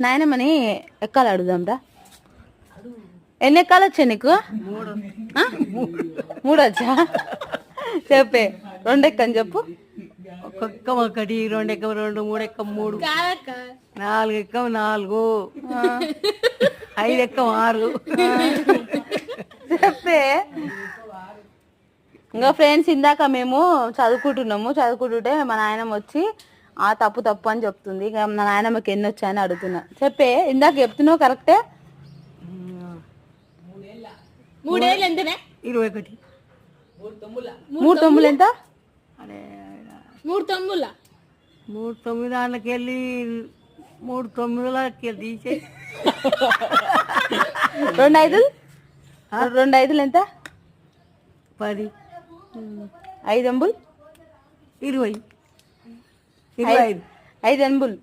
నాయనమ్మని ఎక్కాలి అడుగుదాంరా. ఎన్ని ఎక్కాలు వచ్చాయి నీకు? 3 వచ్చా? చెప్పే 2 ఎక్కని చెప్పు. 1 ఎక్కం 1, 2 ఎక్కం 2, 3 ఎక్కం 3, 4 ఎక్కం 4, 5 ఎక్కం 6. చెప్పే. ఇంకా ఫ్రెండ్స్, ఇందాక మేము చదువుకుంటుంటే మా నాయనమ్మ వచ్చి తప్పు అని చెప్తుంది. ఇక మా నాయనమ్మకి ఎన్ని వచ్చాయని అడుగుతున్నా. చెప్పే, ఇందాక చెప్తున్నావు కరెక్టే. 3 ఏళ్ళు ఎంతనే? 21. 3 తొమ్మిది ఎంత? 3 తొమ్మిదిల 3 9 దాంట్లోకి వెళ్ళి 3 9లకి వెళ్ళి తీసేయి. 2 5లు? 2 5లు ఎంత? 10. 5 ఎంబుల్? 20. 25. 5 ఎంబుల్.